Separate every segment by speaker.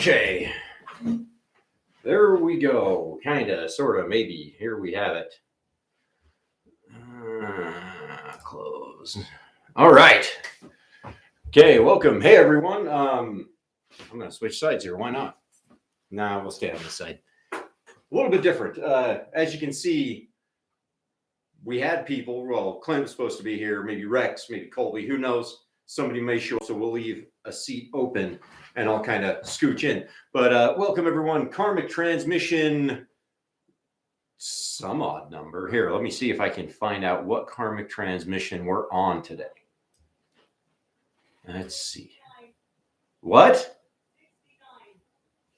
Speaker 1: Okay, there we go. Kind of, sort of, maybe. Here we have it. Close. All right. Okay, welcome. Hey, everyone. I'm going to switch sides here. Why not? Nah, we'll stay on this side. A little bit different. As you can see, we had people. Well, Clint was supposed to be here. Maybe Rex, maybe Colby. Who knows? Somebody may show up, so we'll leave a seat open and I'll kind of scooch in. But welcome, everyone. Karmic Transmission, some odd number. Here, let me see if I can find out what Karmic Transmission we're on today. Let's see. What?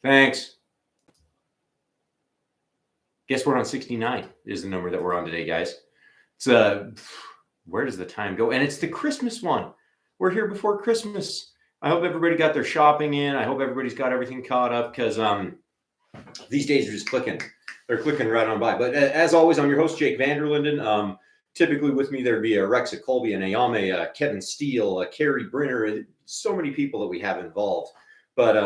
Speaker 1: Thanks. Guess we're on 69 is the number that we're on today, guys. It's where does the time go? And it's the Christmas one. We're here before Christmas. I hope everybody got their shopping in. I hope everybody's got everything caught up because these days are just clicking. They're clicking right on by. But as always, I'm your host, Jake Vanderlinden. Typically with me, there'd be a Rex, a Colby, an Ayame, Kevin Steele, a Carrie Brenner, so many people that we have involved. But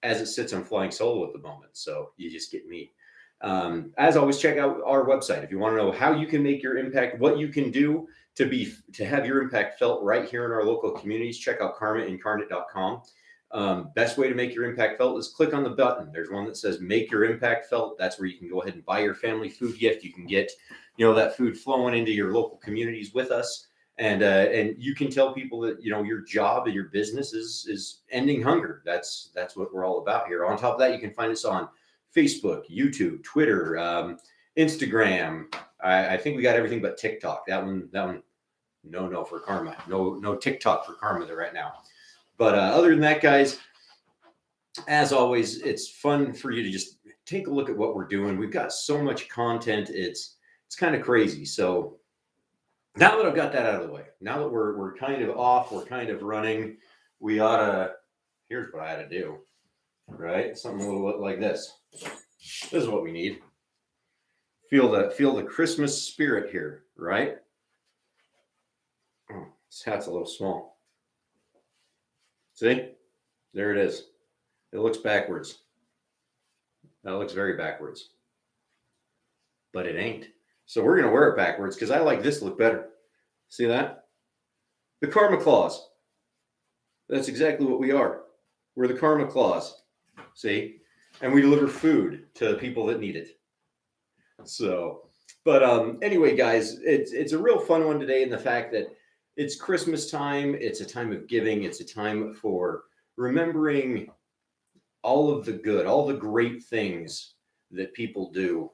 Speaker 1: as it sits, I'm flying solo at the moment. So you just get me. As always, check out our website. If you want to know how you can make your impact, what you can do to have your impact felt right here in our local communities, check out karmaincarnate.com. Best way to make your impact felt is click on the button. There's one that says make your impact felt. That's where you can go ahead and buy your family food gift. You can get, that food flowing into your local communities with us. And you can tell people that, your job and your business is ending hunger. That's what we're all about here. On top of that, you can find us on Facebook, YouTube, Twitter, Instagram. I think we got everything but TikTok. That one, no for karma. No TikTok for karma there right now. But other than that, guys, as always, it's fun for you to just take a look at what we're doing. We've got so much content. It's kind of crazy. So now that I've got that out of the way, now that we're kind of off, we're kind of running, we ought to, here's what I ought to do, right? Something a little bit like this. This is what we need. Feel the Christmas spirit here, right? Oh, this hat's a little small. See? There it is. It looks backwards. That looks very backwards. But it ain't. So we're going to wear it backwards because I like this look better. See that? The Karma Claws. That's exactly what we are. We're the Karma Claws. See? And we deliver food to people that need it. So, but anyway, guys, it's a real fun one today in the fact that it's Christmas time. It's a time of giving. It's a time for remembering all of the good, all the great things that people do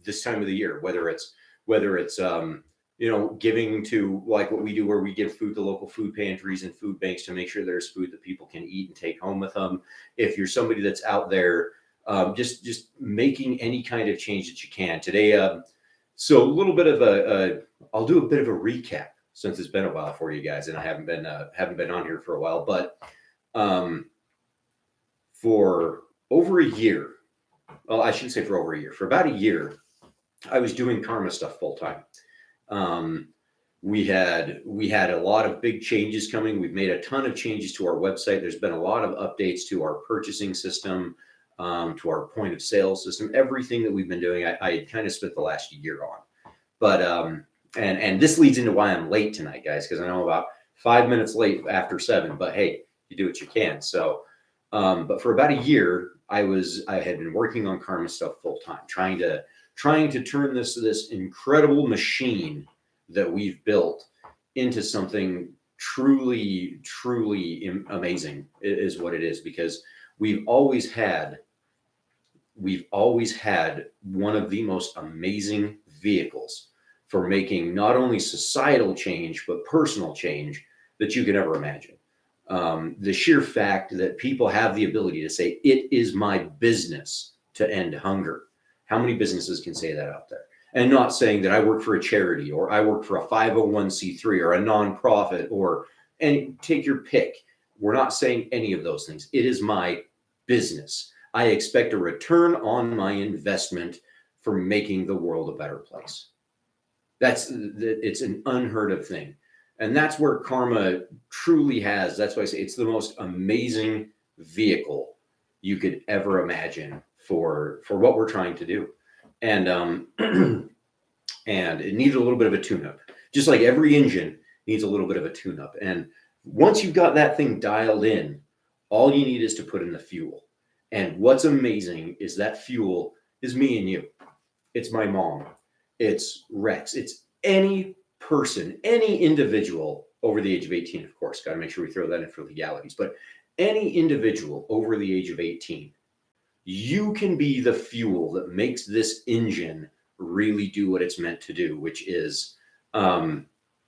Speaker 1: this time of the year, whether it's giving to like what we do, where we give food to local food pantries and food banks to make sure there's food that people can eat and take home with them. If you're somebody that's out there, just making any kind of change that you can today. So a little bit of I'll do a bit of a recap since it's been a while for you guys, and I haven't been on here for a while, but for over a year, well, I shouldn't say for over a year, for about a year, I was doing karma stuff full time. We had a lot of big changes coming. We've made a ton of changes to our website. There's been a lot of updates to our purchasing system, to our point of sale system. Everything that we've been doing, I had kind of spent the last year on. But and this leads into why I'm late tonight, guys, because I know I'm about 5 minutes late after 7. But hey, you do what you can. So, but for about a year, I had been working on karma stuff full time, trying to turn this incredible machine that we've built into something truly amazing is what it is, because we've always had one of the most amazing vehicles for making not only societal change, but personal change that you could ever imagine. The sheer fact that people have the ability to say, it is my business to end hunger. How many businesses can say that out there? And not saying that I work for a charity or I work for a 501c3 or a nonprofit or and take your pick. We're not saying any of those things. It is my business. I expect a return on my investment for making the world a better place. It's an unheard of thing. And that's where karma truly has, that's why I say it's the most amazing vehicle you could ever imagine for what we're trying to do. And and it needs a little bit of a tune-up. Just like every engine needs a little bit of a tune-up. And once you've got that thing dialed in, all you need is to put in the fuel. And what's amazing is that fuel is me and you. It's my mom. It's Rex. It's any person, any individual over the age of 18, of course. Got to make sure we throw that in for legalities. But any individual over the age of 18, you can be the fuel that makes this engine really do what it's meant to do, which is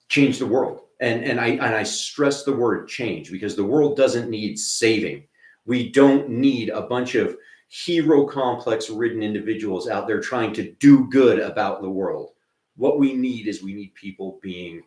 Speaker 1: change the world. And I stress the word change because the world doesn't need saving. We don't need a bunch of hero complex ridden individuals out there trying to do good about the world. What we need is we need people being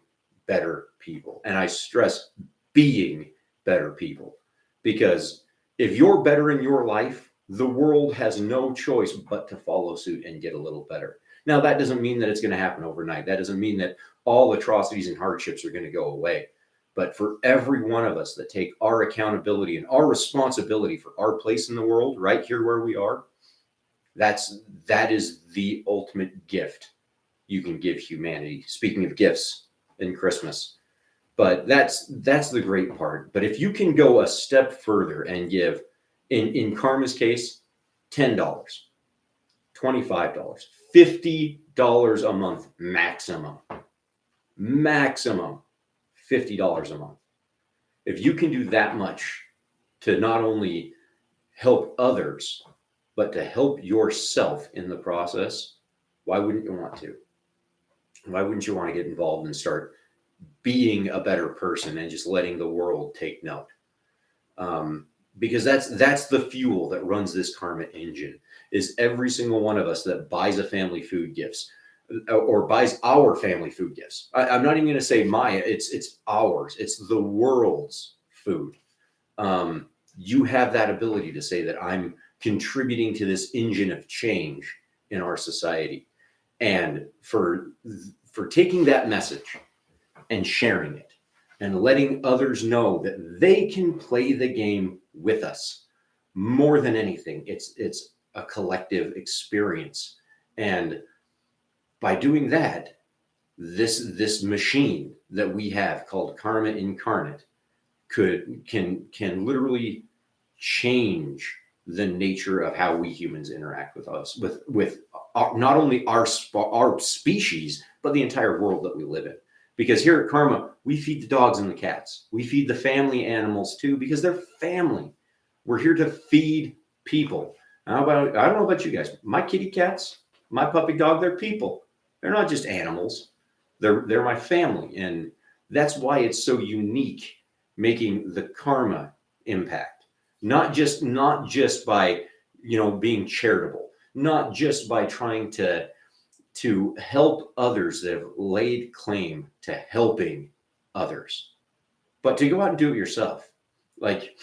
Speaker 1: better people. And I stress being better people, because if you're better in your life, the world has no choice but to follow suit and get a little better. Now, that doesn't mean that it's going to happen overnight. That doesn't mean that all atrocities and hardships are going to go away. But for every one of us that take our accountability and our responsibility for our place in the world, right here where we are, that is the ultimate gift you can give humanity. Speaking of gifts in Christmas, but that's the great part. But if you can go a step further and give, in Karma's case, $10, $25, $50 a month maximum $50 a month. If you can do that much to not only help others, but to help yourself in the process, why wouldn't you want to? Why wouldn't you want to get involved and start being a better person and just letting the world take note? Because that's the fuel that runs this karma engine, is every single one of us that buys a family food gifts or buys our family food gifts. I'm not even going to say Maya, it's ours. It's the world's food. You have that ability to say that I'm contributing to this engine of change in our society. And for taking that message and sharing it and letting others know that they can play the game with us. More than anything, it's a collective experience. And by doing that, this machine that we have called Karma Incarnate can literally change the nature of how we humans interact with us, with not only our species, but the entire world that we live in. Because here at Karma, we feed the dogs and the cats. We feed the family animals too, because they're family. We're here to feed people. I don't know about you guys. My kitty cats, my puppy dog, they're people. They're not just animals. They're my family. And that's why it's so unique, making the karma impact. Not just by, being charitable, not just by trying to help others that have laid claim to helping others, but to go out and do it yourself. Like,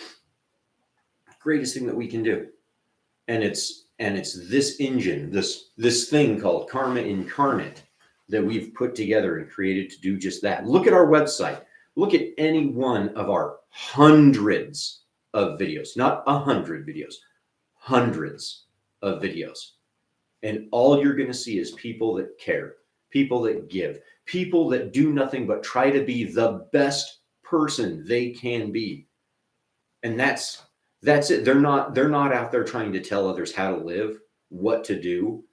Speaker 1: greatest thing that we can do. And it's this engine, this thing called Karma Incarnate that we've put together and created to do just that. Look at our website. Look at any one of our hundreds of videos, not 100 videos, hundreds of videos. And all you're going to see is people that care, people that give, people that do nothing but try to be the best person they can be. And that's it. They're not out there trying to tell others how to live, what to do,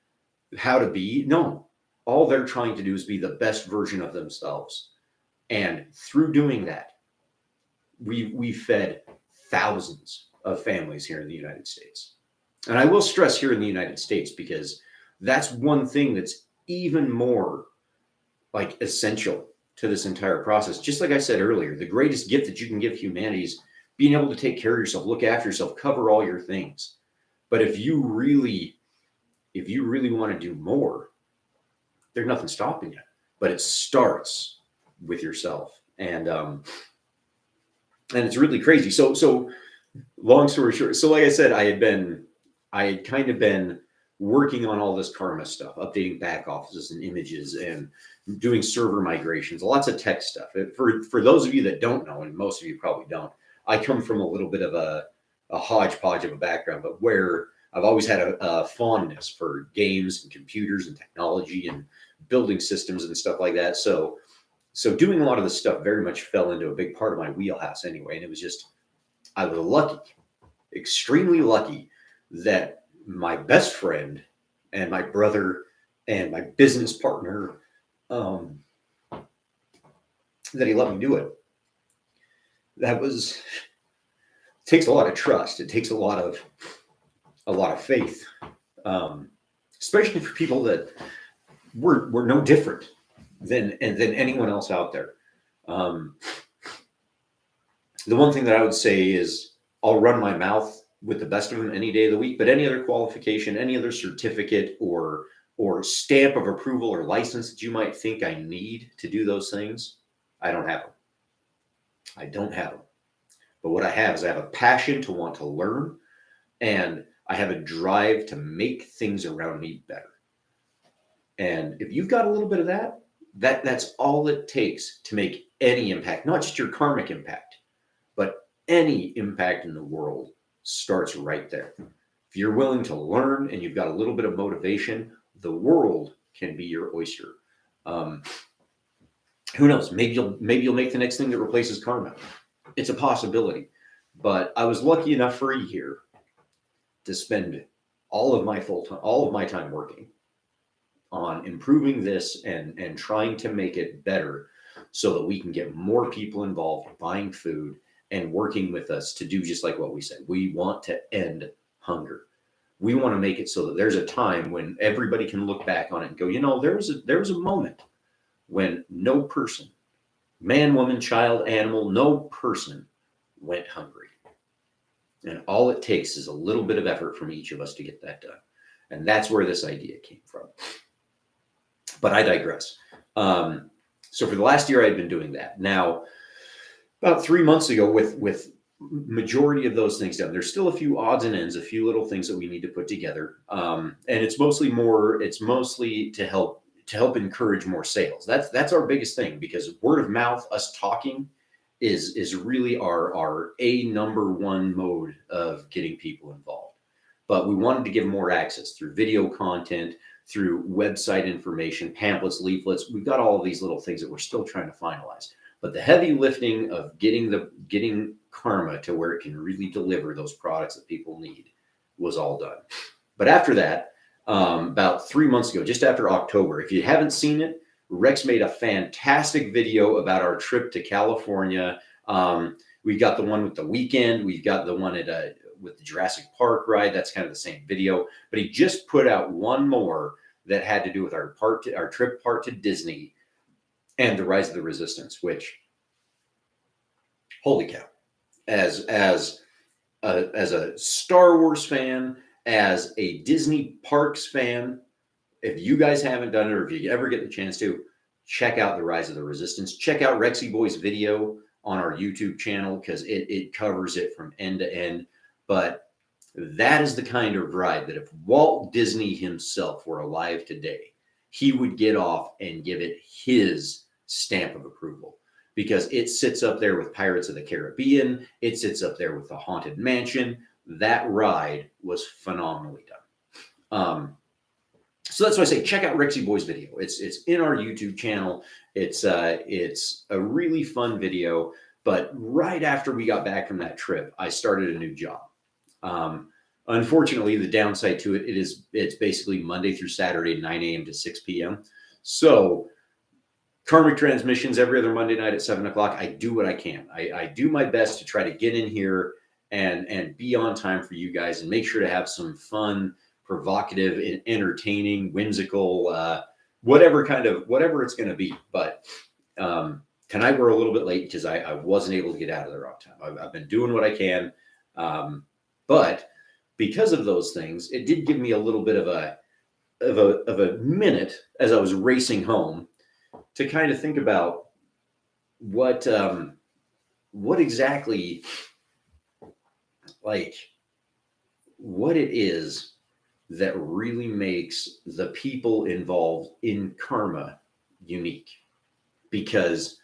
Speaker 1: how to be. No, all they're trying to do is be the best version of themselves. And through doing that, we fed thousands of families here in the United States. And I will stress here in the United States, because that's one thing that's even more like essential to this entire process. Just like I said earlier, the greatest gift that you can give humanity is being able to take care of yourself, look after yourself, cover all your things. But if you really want to do more, there's nothing stopping you. But it starts with yourself. And it's really crazy. So long story short, so like I said, I had kind of been working on all this karma stuff, updating back offices and images and doing server migrations, lots of tech stuff. For those of you that don't know, and most of you probably don't, I come from a little bit of a hodgepodge of a background, but where I've always had a fondness for games and computers and technology and building systems and stuff like that. So doing a lot of this stuff very much fell into a big part of my wheelhouse anyway. And it was just, I was lucky, extremely lucky, that my best friend and my brother and my business partner, that he let me do it. That was, it takes a lot of trust. It takes a lot of faith, especially for people that we're no different than anyone else out there. The one thing that I would say is I'll run my mouth with the best of them any day of the week, but any other qualification, any other certificate or stamp of approval or license that you might think I need to do those things, I don't have them. I don't have them. But what I have is I have a passion to want to learn, and I have a drive to make things around me better. And if you've got a little bit of that's all it takes to make any impact, not just your karmic impact, but any impact in the world starts right there. If you're willing to learn and you've got a little bit of motivation, the world can be your oyster. Who knows? Maybe you'll make the next thing that replaces karma. It's a possibility. But I was lucky enough for a year to spend all of my time working on improving this and trying to make it better so that we can get more people involved buying food and working with us to do just like what we said. We want to end hunger. We want to make it so that there's a time when everybody can look back on it and go, there was a moment when no person, man, woman, child, animal, no person went hungry. And all it takes is a little bit of effort from each of us to get that done. And that's where this idea came from. But I digress. So for the last year, I'd been doing that. Now, about 3 months ago, with majority of those things done, there's still a few odds and ends, a few little things that we need to put together. And it's mostly to help encourage more sales. That's our biggest thing, because word of mouth, us talking, is really our number one mode of getting people involved. But we wanted to give more access through video content, through website information, pamphlets, leaflets. We've got all of these little things that we're still trying to finalize. But the heavy lifting of getting karma to where it can really deliver those products that people need was all done. But after that, about 3 months ago, just after October, if you haven't seen it, Rex made a fantastic video about our trip to California. We've got the one with the weekend. We've got the one with the Jurassic Park ride. That's kind of the same video. But he just put out one more that had to do with our trip part to Disney and the Rise of the Resistance, which, holy cow, as a Star Wars fan, as a Disney Parks fan, if you guys haven't done it, or if you ever get the chance to, check out the Rise of the Resistance. Check out Rexy Boy's video on our YouTube channel, because it covers it from end to end. But that is the kind of ride that if Walt Disney himself were alive today, he would get off and give it his stamp of approval, because it sits up there with Pirates of the Caribbean. It sits up there with the Haunted Mansion. That ride was phenomenally done. So that's why I say check out Rexy Boy's video. It's in our YouTube channel. It's a really fun video. But right after we got back from that trip, I started a new job. Unfortunately, the downside to it's basically Monday through Saturday, 9 a.m. to 6 p.m. So Karmic Transmissions every other Monday night at 7 o'clock. I do what I can. I do my best to try to get in here and be on time for you guys and make sure to have some fun, provocative, and entertaining, whimsical, whatever it's going to be. But tonight we're a little bit late because I wasn't able to get out of there on time. I've been doing what I can. But because of those things, it did give me a little bit of of a minute as I was racing home to kind of think about what exactly, like, what it is that really makes the people involved in karma unique. Because,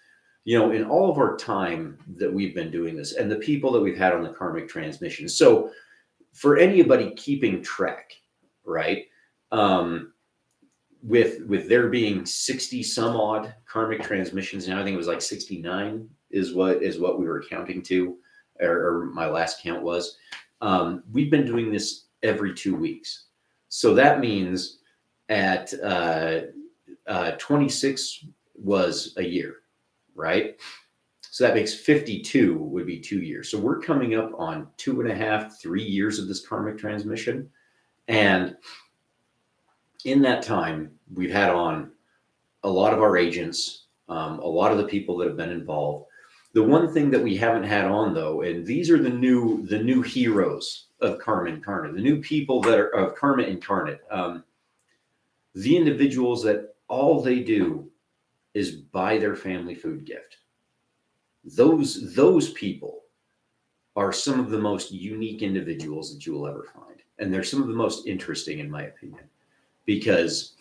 Speaker 1: in all of our time that we've been doing this and the people that we've had on the Karmic Transmission, so for anybody keeping track, right? With there being 60 some odd Karmic Transmissions now, I think it was like 69 is what we were counting to, or my last count was. We've been doing this every 2 weeks. So that means at 26 was a year, right? So that makes 52 would be 2 years. So we're coming up on 2.5, 3 years of this Karmic Transmission. And in that time, we've had on a lot of our agents, a lot of the people that have been involved. The one thing that we haven't had on, though, and these are the new heroes of Karma Incarnate, the new people that are of Karma Incarnate, the individuals that all they do is buy their family food gift. Those people are some of the most unique individuals that you will ever find, and they're some of the most interesting, in my opinion, because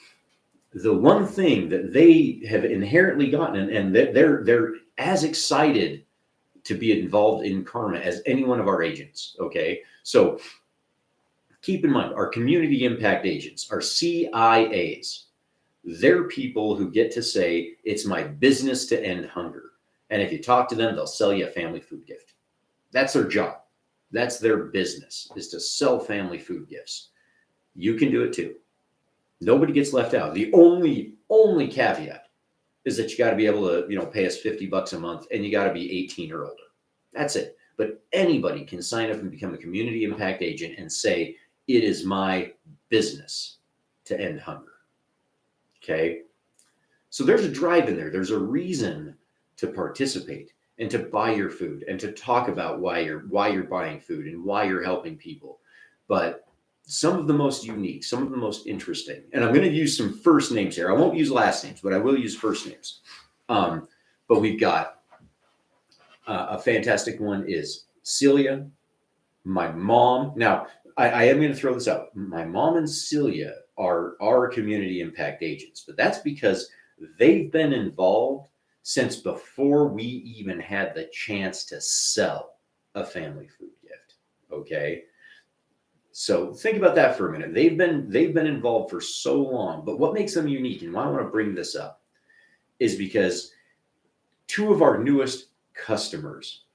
Speaker 1: the one thing that they have inherently gotten, and they're as excited to be involved in karma as any one of our agents. Okay, so keep in mind, our community impact agents, our CIAs, they're people who get to say, it's my business to end hunger. And if you talk to them, they'll sell you a family food gift. That's their job. That's their business, is to sell family food gifts. You can do it too. Nobody gets left out. The only caveat is that you got to be able to, pay us $50 a month, and you got to be 18 or older. That's it. But anybody can sign up and become a community impact agent and say, it is my business to end hunger. Okay. So there's a drive in there. There's a reason to participate and to buy your food and to talk about why you're buying food and why you're helping people. But some of the most unique, some of the most interesting, and I'm going to use some first names here. I won't use last names, but I will use first names. But we've got a fantastic one is Celia, my mom. Now, I am going to throw this out. My mom and Celia are our community impact agents, but that's because they've been involved since before we even had the chance to sell a family food gift. Okay. So think about that for a minute. They've been involved for so long, but what makes them unique, and why I want to bring this up, is because two of our newest customers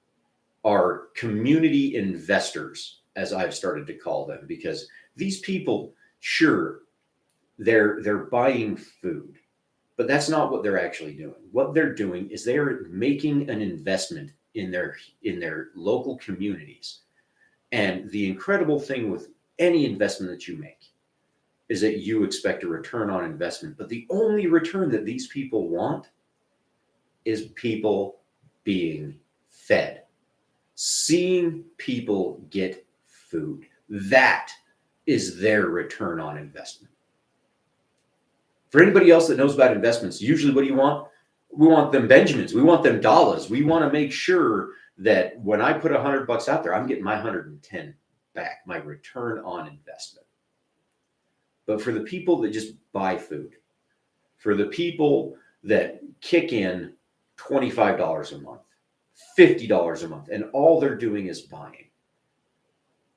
Speaker 1: are community investors, as I've started to call them, because these people, sure, they're buying food, but that's not what they're actually doing. What they're doing is they're making an investment in their local communities. And the incredible thing with any investment that you make is that you expect a return on investment. But the only return that these people want is people being fed, seeing people get food. That is their return on investment. For anybody else that knows about investments, usually what do you want? We want them Benjamins. We want them dollars. We want to make sure that when I put $100 out there, I'm getting my 110 back, my return on investment. But for the people that just buy food, for the people that kick in $25 a month, $50 a month, and all they're doing is buying,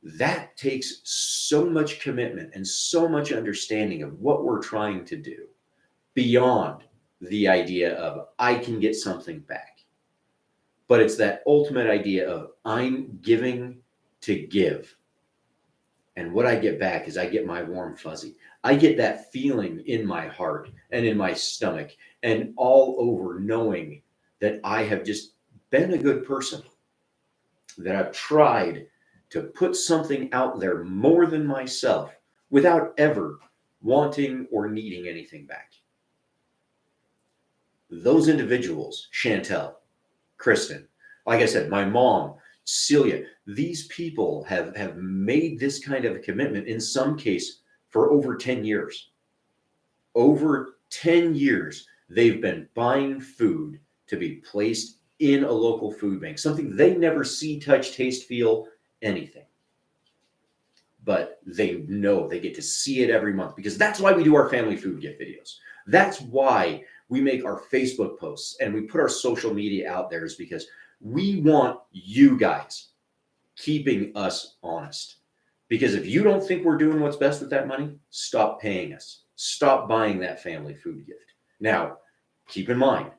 Speaker 1: that takes so much commitment and so much understanding of what we're trying to do beyond the idea of I can get something back. But it's that ultimate idea of I'm giving to give. And what I get back is I get my warm fuzzy. I get that feeling in my heart and in my stomach and all over, knowing that I have just been a good person, that I've tried to put something out there more than myself without ever wanting or needing anything back. Those individuals, Chantel, Kristen, like I said, my mom, Celia, these people have made this kind of a commitment, in some case for over 10 years. over 10 years, they've been buying food to be placed in a local food bank, something they never see, touch, taste, feel, anything. But they know they get to see it every month, because that's why we do our family food gift videos. That's why we make our Facebook posts and we put our social media out there, is because we want you guys keeping us honest. Because if you don't think we're doing what's best with that money, stop paying us. Stop buying that family food gift. Now, keep in mind,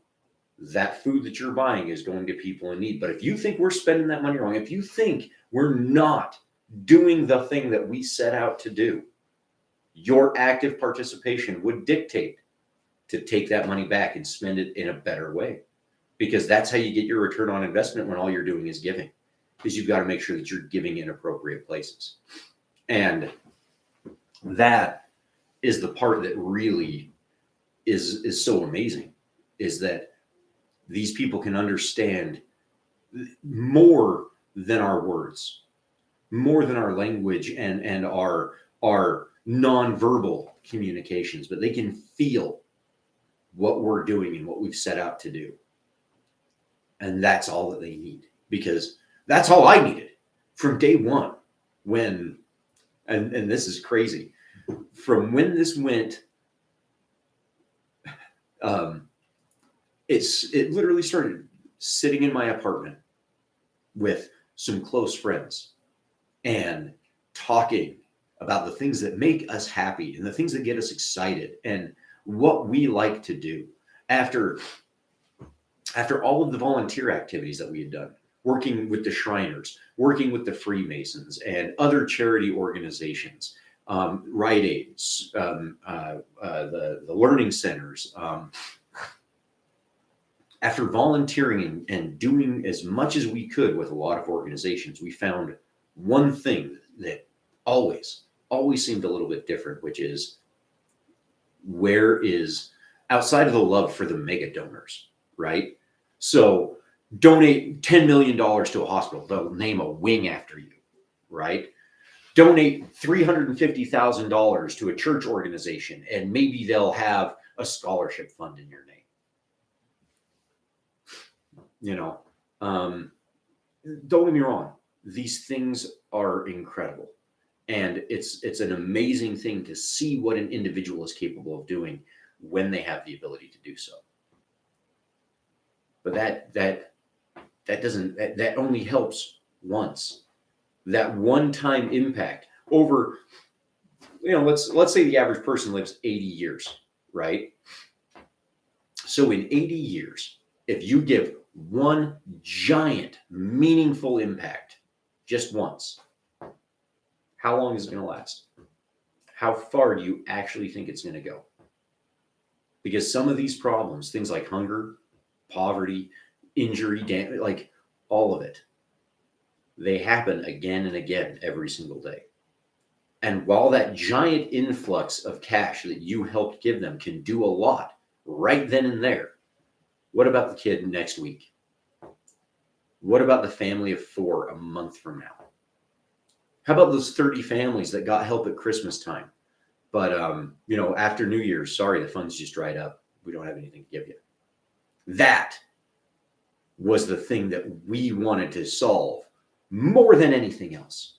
Speaker 1: that food that you're buying is going to people in need. But if you think we're spending that money wrong, if you think we're not doing the thing that we set out to do, your active participation would dictate to take that money back and spend it in a better way. Because that's how you get your return on investment when all you're doing is giving. Because you've got to make sure that you're giving in appropriate places. And that is the part that really is so amazing, is that these people can understand more than our words, more than our language and our nonverbal communications, but they can feel what we're doing and what we've set out to do. And that's all that they need, because that's all I needed from day one. When, and this is crazy, from when this went, it literally started sitting in my apartment with some close friends and talking about the things that make us happy and the things that get us excited and what we like to do. After all of the volunteer activities that we had done, working with the Shriners, working with the Freemasons and other charity organizations, Rite Aids, the learning centers, after volunteering and doing as much as we could with a lot of organizations, we found one thing that always seemed a little bit different, which is, where is, outside of the love for the mega donors, right? So donate $10 million to a hospital, they'll name a wing after you, right? Donate $350,000 to a church organization, and maybe they'll have a scholarship fund in your name. You know, don't get me wrong, these things are incredible. And it's an amazing thing to see what an individual is capable of doing when they have the ability to do so. But that only helps once. That one-time impact over, let's say the average person lives 80 years, right? So in 80 years, if you give one giant meaningful impact just once, how long is it going to last? How far do you actually think it's going to go? Because some of these problems, things like hunger, poverty, injury, damage, like all of it, they happen again and again every single day. And while that giant influx of cash that you helped give them can do a lot right then and there, what about the kid next week? What about the family of 4 a month from now? How about those 30 families that got help at Christmas time? But, after New Year's, sorry, the funds just dried up. We don't have anything to give you. That was the thing that we wanted to solve more than anything else.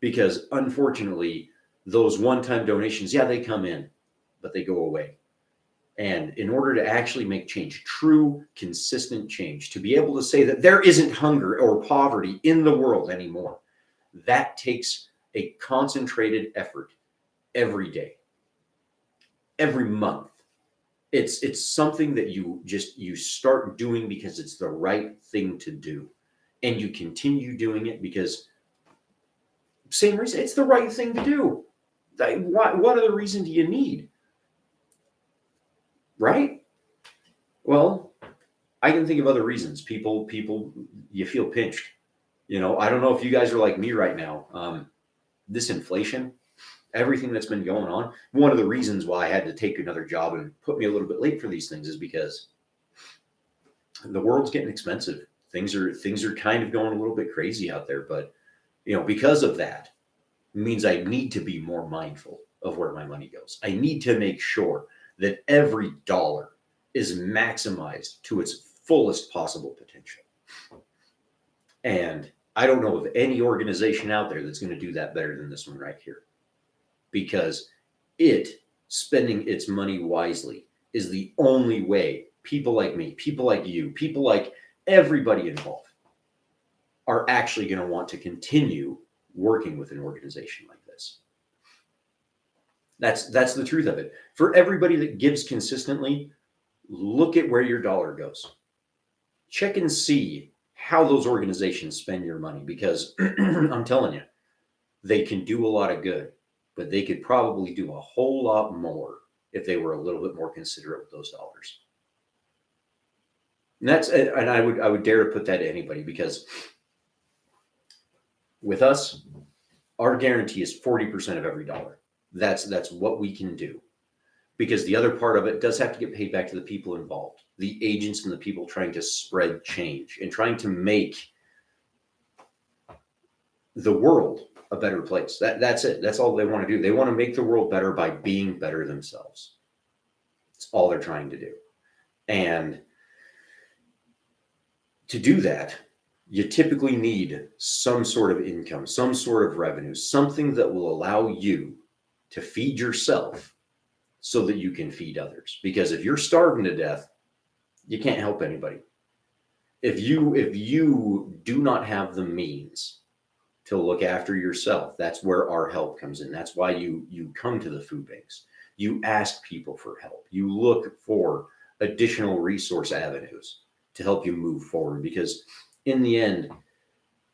Speaker 1: Because unfortunately, those one-time donations, yeah, they come in, but they go away. And in order to actually make change, true, consistent change, to be able to say that there isn't hunger or poverty in the world anymore, that takes a concentrated effort every day, every month. It's something that you start doing because it's the right thing to do. And you continue doing it because, same reason, it's the right thing to do. What other reason do you need? Right? Well, I can think of other reasons. People, you feel pinched. I don't know if you guys are like me right now. This inflation, everything that's been going on. One of the reasons why I had to take another job and put me a little bit late for these things is because the world's getting expensive. Things are kind of going a little bit crazy out there. But, because of that, it means I need to be more mindful. of where my money goes. I need to make sure that every dollar is maximized to its fullest possible potential. And I don't know of any organization out there that's going to do that better than this one right here. Because spending its money wisely is the only way people like me, people like you, people like everybody involved are actually going to want to continue working with an organization like this. That's the truth of it. For everybody that gives consistently, look at where your dollar goes. Check and see how those organizations spend your money, because I'm telling you, they can do a lot of good, but they could probably do a whole lot more if they were a little bit more considerate with those dollars. And I would dare to put that to anybody, because with us, our guarantee is 40% of every dollar. That's what we can do, because the other part of it does have to get paid back to the people involved, the agents and the people trying to spread change and trying to make the world a better place. That's it. That's all they want to do. They want to make the world better by being better themselves. That's all they're trying to do. And to do that, you typically need some sort of income, some sort of revenue, something that will allow you to feed yourself so that you can feed others. Because if you're starving to death, you can't help anybody. If you do not have the means to look after yourself, that's where our help comes in. That's why you come to the food banks. You ask people for help. You look for additional resource avenues to help you move forward, because in the end,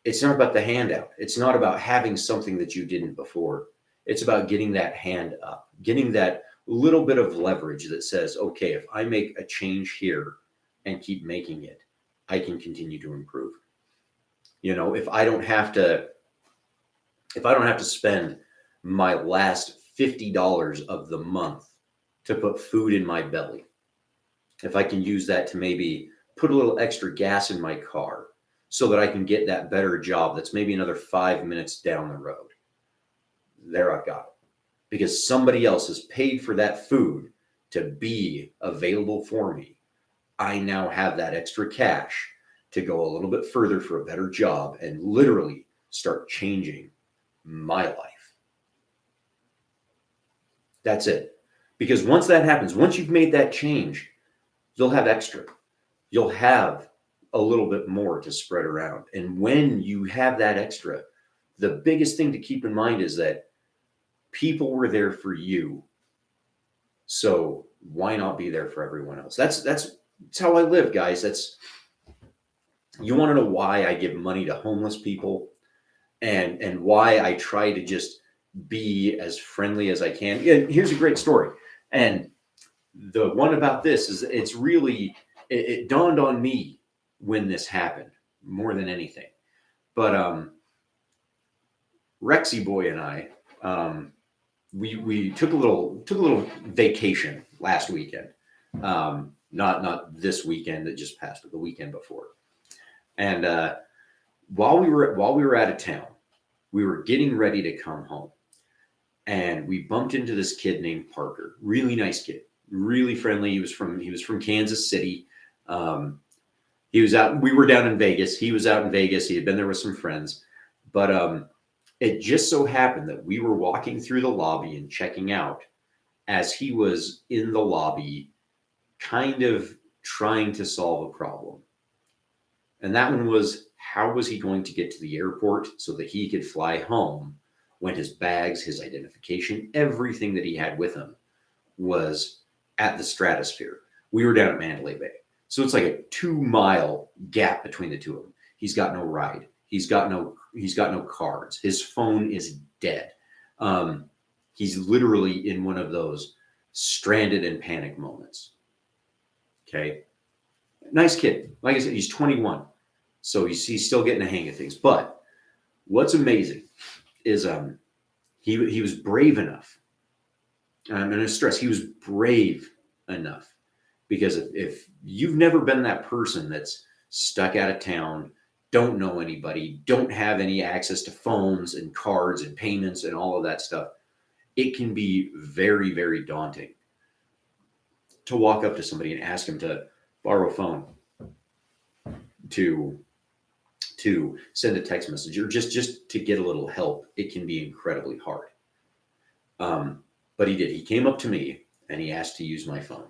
Speaker 1: it's not about the handout. It's not about having something that you didn't before. It's about getting that hand up, getting that little bit of leverage that says, okay, if I make a change here and keep making it, I can continue to improve. You know, if I don't have to spend my last $50 of the month to put food in my belly, if I can use that to maybe put a little extra gas in my car so that I can get that better job that's maybe another 5 minutes down the road, there I've got it. Because somebody else has paid for that food to be available for me. I now have that extra cash to go a little bit further for a better job and literally start changing my life. That's it. Because once that happens, once you've made that change, you'll have extra. You'll have a little bit more to spread around. And when you have that extra, the biggest thing to keep in mind is that people were there for you. So why not be there for everyone else? That's how I live, guys. You want to know why I give money to homeless people and why I try to just be as friendly as I can. And here's a great story. And the one about this is it dawned on me when this happened more than anything. But Rexy boy and I, we took a little vacation last weekend. Not this weekend that just passed, but the weekend before. And while we were out of town, we were getting ready to come home, and we bumped into this kid named Parker. Really nice kid, really friendly. He was from Kansas City. He was out. We were down in Vegas. He was out in Vegas. He had been there with some friends, but it just so happened that we were walking through the lobby and checking out as he was in the lobby, kind of trying to solve a problem. And that one was, how was he going to get to the airport so that he could fly home when his bags, his identification, everything that he had with him was at the Stratosphere. We were down at Mandalay Bay. So it's like a 2-mile gap between the two of them. He's got no ride. He's got no cards. His phone is dead. He's literally in one of those stranded in panic moments. Okay. Nice kid. Like I said, he's 21. So he's still getting the hang of things. But what's amazing is he was brave enough. I'm going to stress, he was brave enough, because if you've never been that person that's stuck out of town, don't know anybody, don't have any access to phones and cards and payments and all of that stuff, it can be very, very daunting to walk up to somebody and ask them to borrow a phone, to send a text message, or just to get a little help. It can be incredibly hard. But he did. He came up to me and he asked to use my phone.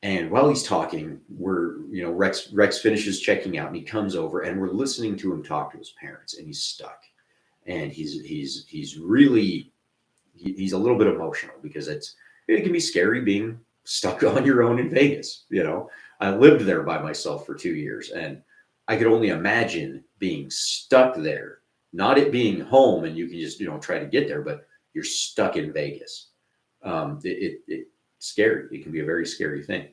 Speaker 1: And while he's talking, Rex finishes checking out and he comes over and we're listening to him talk to his parents, and he's stuck. And he's really a little bit emotional because it can be scary being stuck on your own in Vegas. I lived there by myself for 2 years, and I could only imagine being stuck there, not it being home and you can just, try to get there, but you're stuck in Vegas. It's scary. It can be a very scary thing.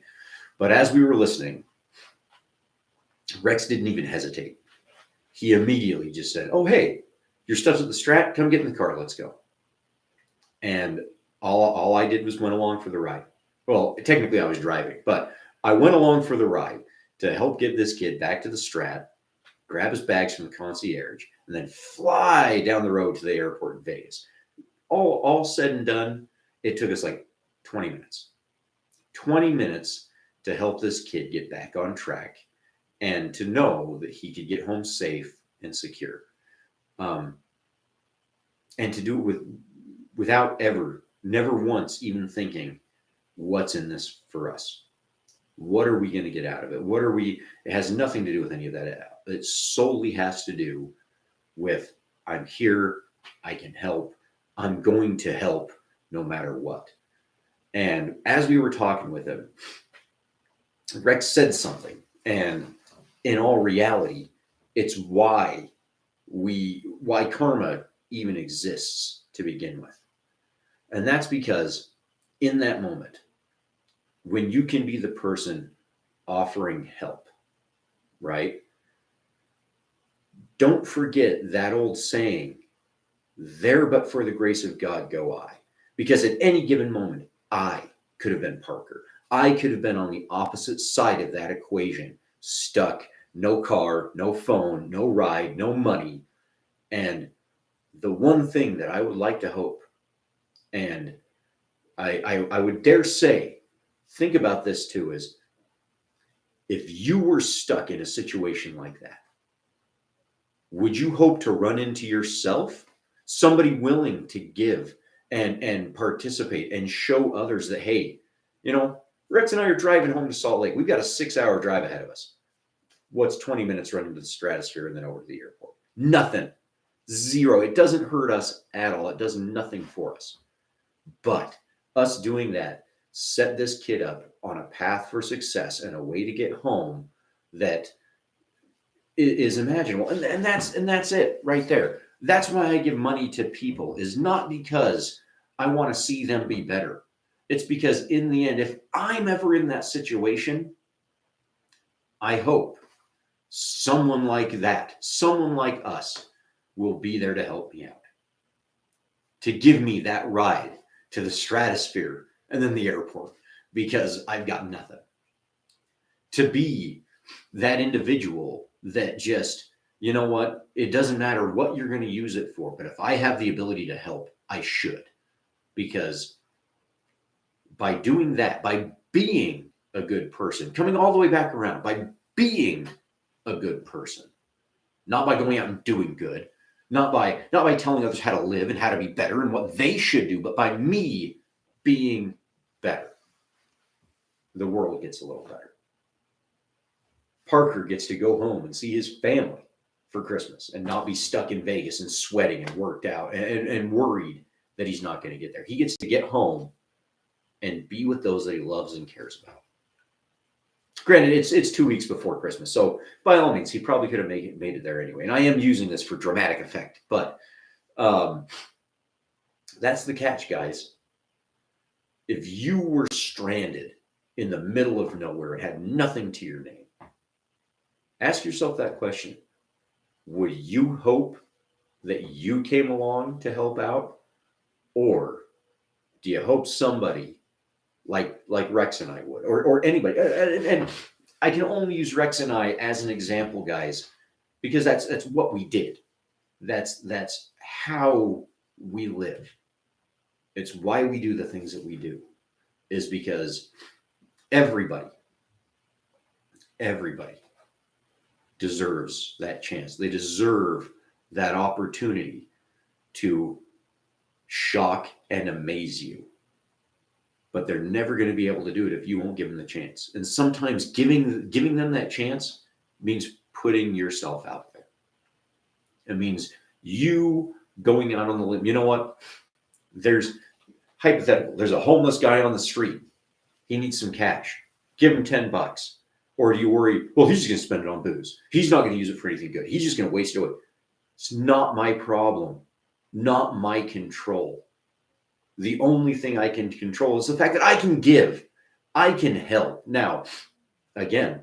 Speaker 1: But as we were listening, Rex didn't even hesitate. He immediately just said, "Oh, hey, your stuff's at the Strat. Come get in the car. Let's go." And all I did was went along for the ride. Well, technically I was driving, but I went along for the ride to help get this kid back to the Strat, grab his bags from the concierge, and then fly down the road to the airport in Vegas. All said and done, it took us like 20 minutes. 20 minutes to help this kid get back on track and to know that he could get home safe and secure. And to do it without never once even thinking, what's in this for us? What are we going to get out of it? It has nothing to do with any of that. It solely has to do with, I'm here, I can help, I'm going to help no matter what. And as we were talking with him, Rex said something, and in all reality, it's why karma even exists to begin with. And that's because in that moment, when you can be the person offering help, right? Don't forget that old saying, "There but for the grace of God go I." Because at any given moment, I could have been Parker. I could have been on the opposite side of that equation, stuck, no car, no phone, no ride, no money. And the one thing that I would like to hope, and I would dare say, think about this too, is if you were stuck in a situation like that, would you hope to run into yourself? Somebody willing to give and participate and show others that, hey, Rex and I are driving home to Salt Lake. We've got a 6-hour drive ahead of us. What's 20 minutes running to the Stratosphere and then over to the airport? Nothing. Zero. It doesn't hurt us at all. It does nothing for us. But us doing that set this kid up on a path for success and a way to get home that is imaginable. And that's it right there. That's why I give money to people, is not because I want to see them be better. It's because in the end, if I'm ever in that situation, I hope someone like that, someone like us, will be there to help me out, to give me that ride to the Stratosphere and then the airport, because I've got nothing. To be that individual that just, you know what, it doesn't matter what you're going to use it for, but if I have the ability to help, I should. Because by doing that, by being a good person, coming all the way back around, by being a good person, not by going out and doing good, not by telling others how to live and how to be better and what they should do, but by me being better, the world gets a little better. Parker gets to go home and see his family for Christmas and not be stuck in Vegas and sweating and worked out and worried that he's not going to get there. He gets to get home and be with those that he loves and cares about. Granted, it's 2 weeks before Christmas, so by all means, he probably could have made it there anyway. And I am using this for dramatic effect, but that's the catch, guys. If you were stranded in the middle of nowhere and had nothing to your name, ask yourself that question. Would you hope that you came along to help out? Or do you hope somebody like Rex and I would, or anybody? And I can only use Rex and I as an example, guys, because that's what we did. That's how we live. It's why we do the things that we do, is because everybody deserves that chance. They deserve that opportunity to shock and amaze you. But they're never going to be able to do it if you won't give them the chance. And sometimes giving them that chance means putting yourself out there. It means you going out on the limb. You know what? There's hypothetical. There's a homeless guy on the street. He needs some cash. Give him $10. Or do you worry, well, he's just going to spend it on booze. He's not going to use it for anything good. He's just going to waste it away. It's not my problem, not my control. The only thing I can control is the fact that I can give. I can help. Now, again,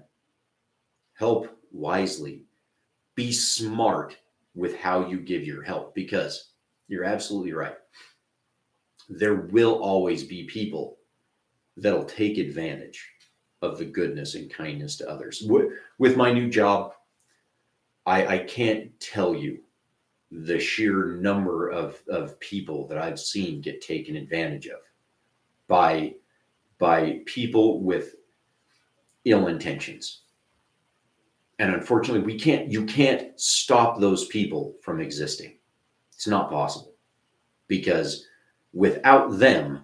Speaker 1: help wisely. Be smart with how you give your help, because you're absolutely right. There will always be people that'll take advantage of the goodness and kindness to others. With my new job, I can't tell you the sheer number of people that I've seen get taken advantage of by people with ill intentions. And unfortunately, you can't stop those people from existing. It's not possible, because without them,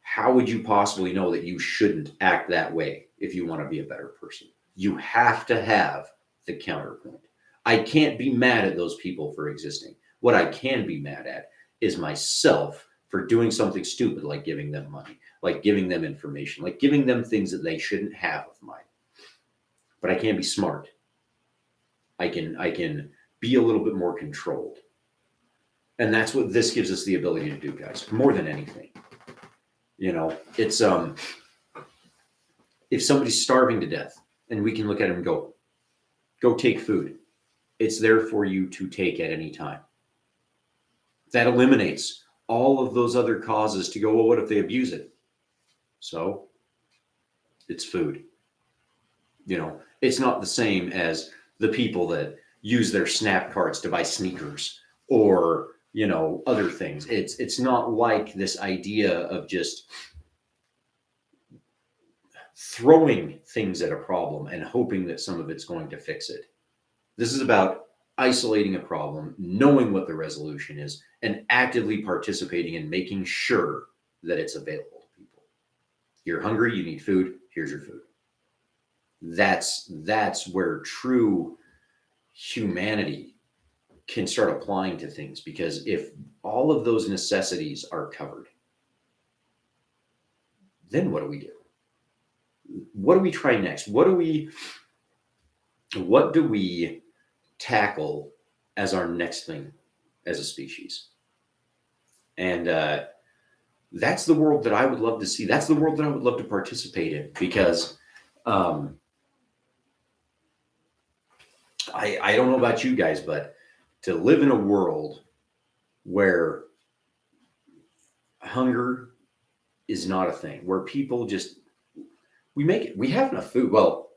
Speaker 1: how would you possibly know that you shouldn't act that way if you want to be a better person? You have to have the counterpoint. I can't be mad at those people for existing. What I can be mad at is myself for doing something stupid, like giving them money, like giving them information, like giving them things that they shouldn't have of mine. But I can't be smart. I can be a little bit more controlled. And that's what this gives us the ability to do, guys, more than anything. You know, it's if somebody's starving to death and we can look at them and go take food. It's there for you to take at any time. That eliminates all of those other causes to go, well, what if they abuse it? So it's food. You know, it's not the same as the people that use their SNAP cards to buy sneakers or, you know, other things. It's not like this idea of just throwing things at a problem and hoping that some of it's going to fix it. This is about isolating a problem, knowing what the resolution is, and actively participating in making sure that it's available to people. You're hungry, you need food, here's your food. That's where true humanity can start applying to things, because if all of those necessities are covered, then what do we do? What do we try next? What do we tackle as our next thing as a species? And that's the world that I would love to see. That's the world that I would love to participate in, because I don't know about you guys, but to live in a world where hunger is not a thing, where people just, we have enough food. Well,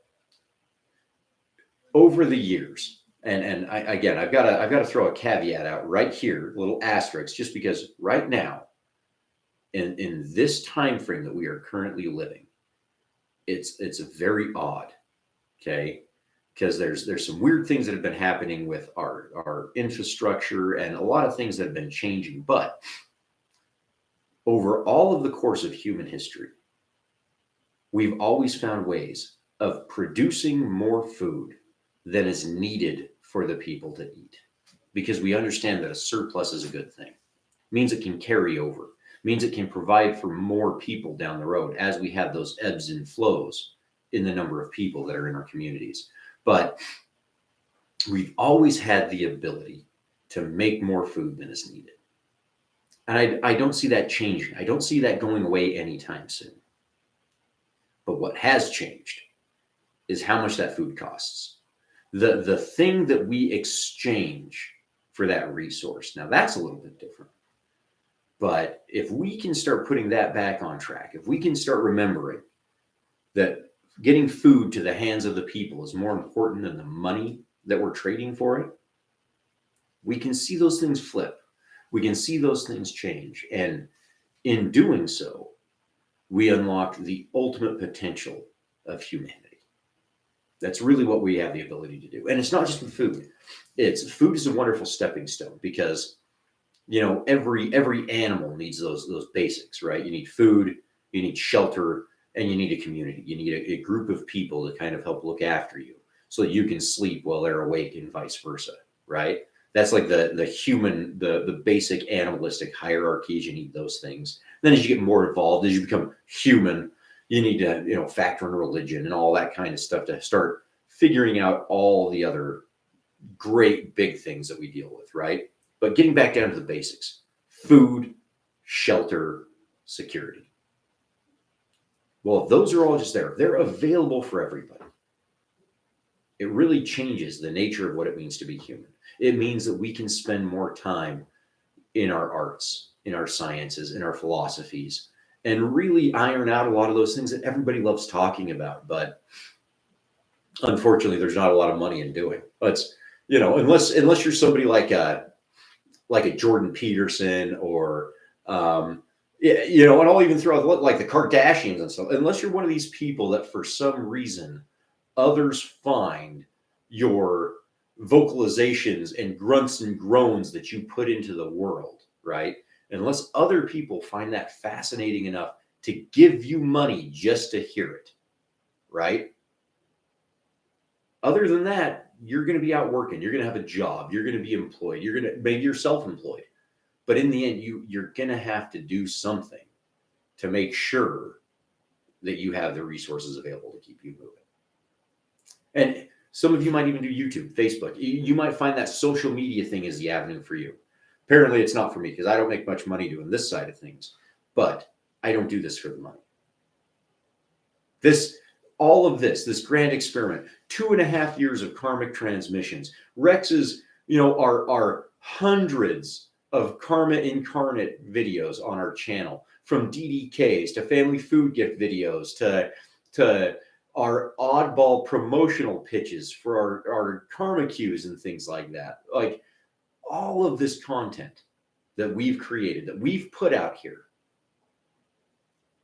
Speaker 1: over the years, and I've got to throw a caveat out right here, a little asterisk, just because right now, in this time frame that we are currently living, it's very odd, okay? Because there's some weird things that have been happening with our infrastructure and a lot of things that have been changing. But over all of the course of human history, we've always found ways of producing more food than is needed for the people to eat, because we understand that a surplus is a good thing. It means it can carry over. It means it can provide for more people down the road as we have those ebbs and flows in the number of people that are in our communities. But we've always had the ability to make more food than is needed. And I don't see that changing. I don't see that going away anytime soon. But what has changed is how much that food costs. The thing that we exchange for that resource. Now that's a little bit different. But if we can start putting that back on track, if we can start remembering that getting food to the hands of the people is more important than the money that we're trading for it, we can see those things flip. We can see those things change. And In doing so, we unlock the ultimate potential of humanity. That's really what we have the ability to do. And it's not just with food. It's food is a wonderful stepping stone because every animal needs those basics, right? You need food, you need shelter, and you need a community. You need a group of people to kind of help look after you so that you can sleep while they're awake and vice versa, right? That's like the human, the basic animalistic hierarchies. You need those things. Then as you get more involved, as you become human, you need to factor in religion and all that kind of stuff to start figuring out all the other great big things that we deal with, right? But getting back down to the basics: food, shelter, security. Well, if those are all just there, they're available for everybody. It really changes the nature of what it means to be human. It means that we can spend more time in our arts, in our sciences, in our philosophies, and really iron out a lot of those things that everybody loves talking about. But unfortunately, there's not a lot of money in doing. But unless you're somebody like a Jordan Peterson or and I'll even throw out like the Kardashians and stuff. Unless you're one of these people that for some reason others find your vocalizations and grunts and groans that you put into the world, right? Unless other people find that fascinating enough to give you money just to hear it, right? Other than that, you're going to be out working. You're going to have a job. You're going to be employed. Maybe you're self-employed. But in the end, you're going to have to do something to make sure that you have the resources available to keep you moving. And some of you might even do YouTube, Facebook. You might find that social media thing is the avenue for you. Apparently, it's not for me because I don't make much money doing this side of things. But I don't do this for the money. All of this grand experiment, 2.5 years of karmic transmissions. Rex's, are hundreds of karma incarnate videos on our channel, from DDKs to family food gift videos to our oddball promotional pitches for our karma cues and things like that. Like all of this content that we've created, that we've put out here.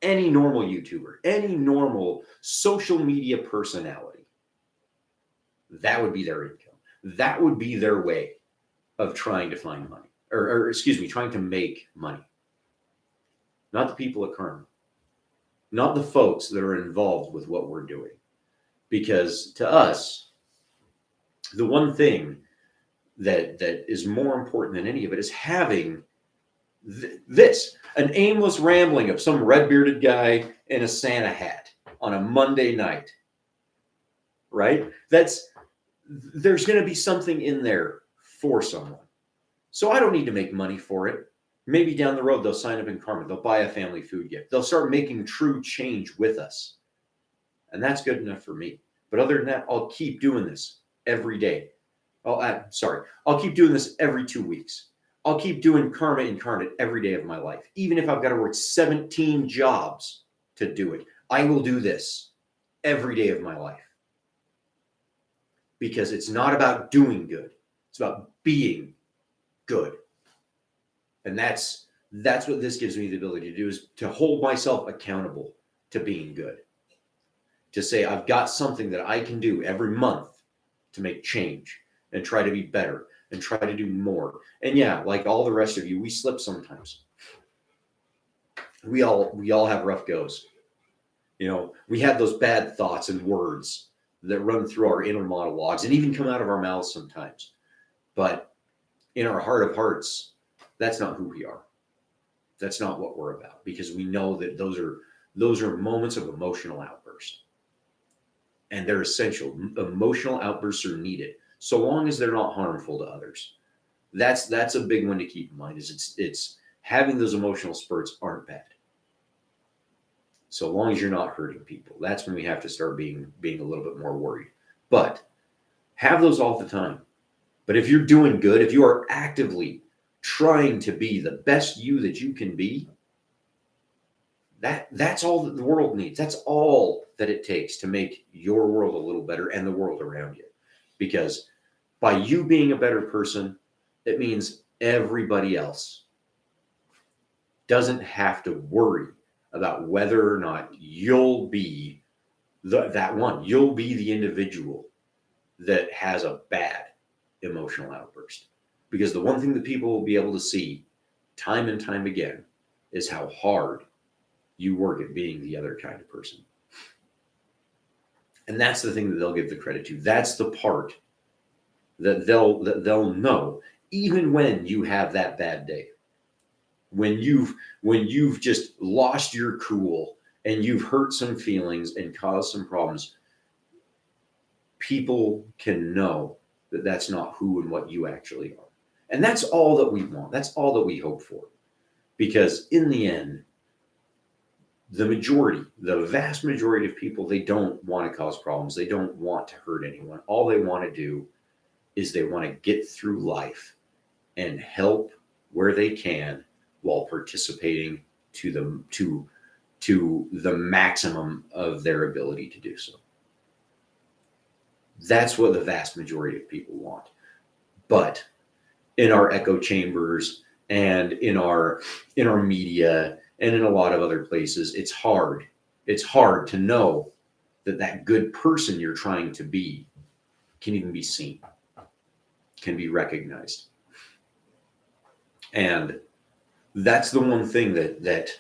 Speaker 1: Any normal YouTuber, any normal social media personality, that would be their income. That would be their way of trying to find money, or trying to make money. Not the people at Karma, not the folks that are involved with what we're doing. Because to us, the one thing that is more important than any of it is having an aimless rambling of some red-bearded guy in a Santa hat on a Monday night, right? There's going to be something in there for someone. So I don't need to make money for it. Maybe down the road, they'll sign up in Karma. They'll buy a family food gift. They'll start making true change with us. And that's good enough for me. But other than that, I'll keep doing this every day. I'll keep doing this every 2 weeks. I'll keep doing Karma Incarnate every day of my life. Even if I've got to work 17 jobs to do it, I will do this every day of my life. Because it's not about doing good. It's about being good. And that's what this gives me the ability to do, is to hold myself accountable to being good. To say I've got something that I can do every month to make change and try to be better and try to do more. And yeah, like all the rest of you, we slip sometimes. We all have rough goes. We have those bad thoughts and words that run through our inner monologues and even come out of our mouths sometimes. But in our heart of hearts, that's not who we are. That's not what we're about, because we know that those are moments of emotional outburst. And they're essential. Emotional outbursts are needed, so long as they're not harmful to others. That's a big one to keep in mind. Is it's having those emotional spurts aren't bad, so long as you're not hurting people. That's when we have to start being a little bit more worried. But have those all the time. But if you're doing good, if you are actively trying to be the best you that you can be, that's all that the world needs. That's all that it takes to make your world a little better and the world around you. Because by you being a better person, it means everybody else doesn't have to worry about whether or not you'll be that one. You'll be the individual that has a bad emotional outburst. Because the one thing that people will be able to see time and time again is how hard you work at being the other kind of person. And that's the thing that they'll give the credit to. That's the part that they'll know, even when you have that bad day. When you've just lost your cool and you've hurt some feelings and caused some problems, people can know that that's not who and what you actually are. And that's all that we want. That's all that we hope for. Because in the end, the vast majority of people, they don't want to cause problems. They don't want to hurt anyone. All they want to do is they want to get through life and help where they can while participating to the maximum of their ability to do so. That's what the vast majority of people want. But in our echo chambers and in our media and in a lot of other places, it's hard. It's hard to know that good person you're trying to be can even be seen, can be recognized. And that's the one thing that